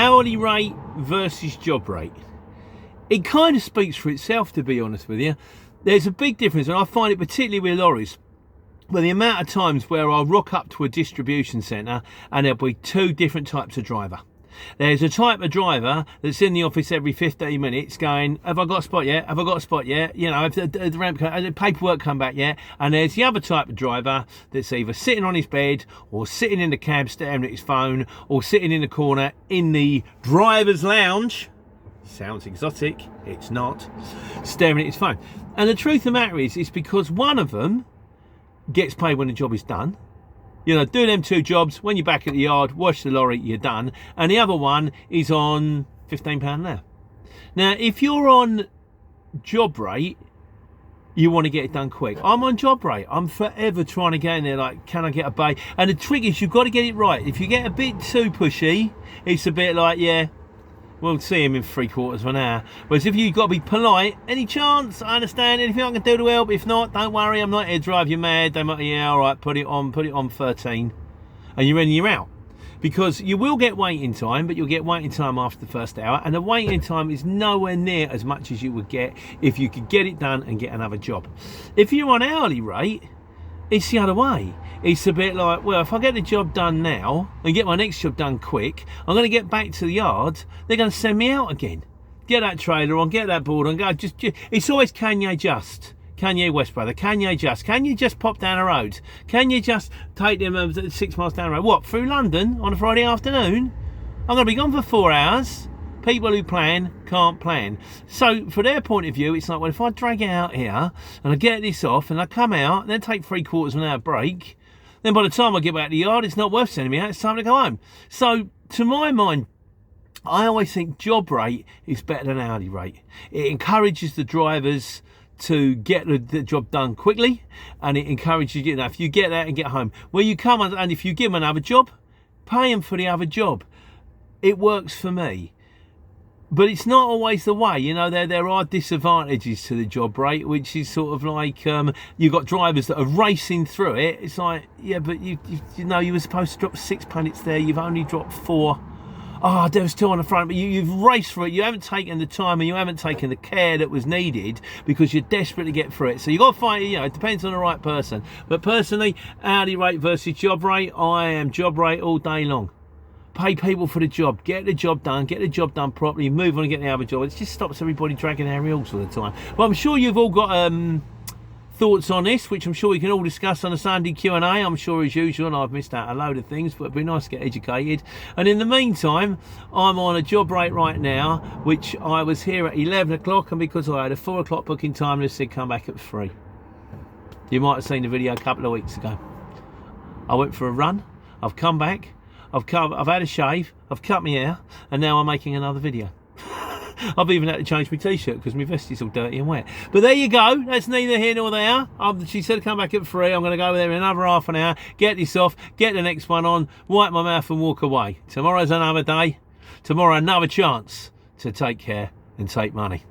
Hourly rate versus job rate. It kind of speaks for itself, to be honest with you. There's a big difference, and I find it particularly with lorries. Well, the amount of times where I'll rock up to a distribution centre and there'll be two different types of driver. There's a type of driver that's in the office every 15 minutes going, have I got a spot yet? Have I got a spot yet? You know, have the paperwork come back yet? And there's the other type of driver that's either sitting on his bed or sitting in the cab staring at his phone or sitting in the corner in the driver's lounge. Sounds exotic, it's not. Staring at his phone. And the truth of the matter is, it's because one of them gets paid when the job is done. You know, do them two jobs, when you're back at the yard, wash the lorry, you're done. And the other one is on £15 an hour. Now, if you're on job rate, you want to get it done quick. I'm on job rate. I'm forever trying to get in there, like, can I get a bay? And the trick is, you've got to get it right. If you get a bit too pushy, it's a bit like, yeah, we'll see him in 3/4 of an hour. Whereas if you've got to be polite, any chance, I understand, anything I can do to help. If not, don't worry, I'm not here to drive you mad. They might, yeah, all right, put it on 13. And you're in, you're out. Because you will get waiting time, but you'll get waiting time after the first hour. And the waiting time is nowhere near as much as you would get if you could get it done and get another job. If you're on hourly rate, it's the other way. It's a bit like, well, if I get the job done now and get my next job done quick, I'm going to get back to the yard, they're going to send me out again. Get that trailer on, get that board on, go. Just it's always, can you just? Kanye West, brother, can you just pop down the road? Can you just take them 6 miles down the road? What, through London on a Friday afternoon? I'm going to be gone for 4 hours. People who plan can't plan. So, for their point of view, it's like, well, if I drag it out here and I get this off and I come out and then take 3/4 of an hour break, then by the time I get back to the yard, it's not worth sending me out, it's time to go home. So, to my mind, I always think job rate is better than hourly rate. It encourages the drivers to get the job done quickly, and it encourages, you know, if you get that and get home. Where you come and if you give them another job, pay them for the other job. It works for me. But it's not always the way, you know. There are disadvantages to the job rate, which is sort of like you've got drivers that are racing through it. It's like, yeah, but you know, you were supposed to drop 6 pallets there, you've only dropped 4. Oh, there was 2 on the front, but you've raced through it. You haven't taken the time and you haven't taken the care that was needed because you're desperate to get through it. So you've got to find, you know, it depends on the right person. But personally, hourly rate versus job rate, I am job rate all day long. Pay people for the job, get the job done properly, move on and get the other job. It just stops everybody dragging their heels all the time. Well, I'm sure you've all got thoughts on this, which I'm sure we can all discuss on a Sunday Q&A. I'm sure, as usual, and I've missed out a load of things, but it'd be nice to get educated. And in the meantime, I'm on a job rate right now, which I was here at 11 o'clock, and because I had a 4 o'clock booking time, they said come back at 3. You might have seen the video a couple of weeks ago. I went for a run, I've come back, I've had a shave, I've cut my hair, and now I'm making another video. I've even had to change my t-shirt because my vest is all dirty and wet. But there you go, that's neither here nor there. She said come back at 3, I'm going to go there in another half an hour, get this off, get the next one on, wipe my mouth and walk away. Tomorrow's another day, tomorrow another chance to take care and take money.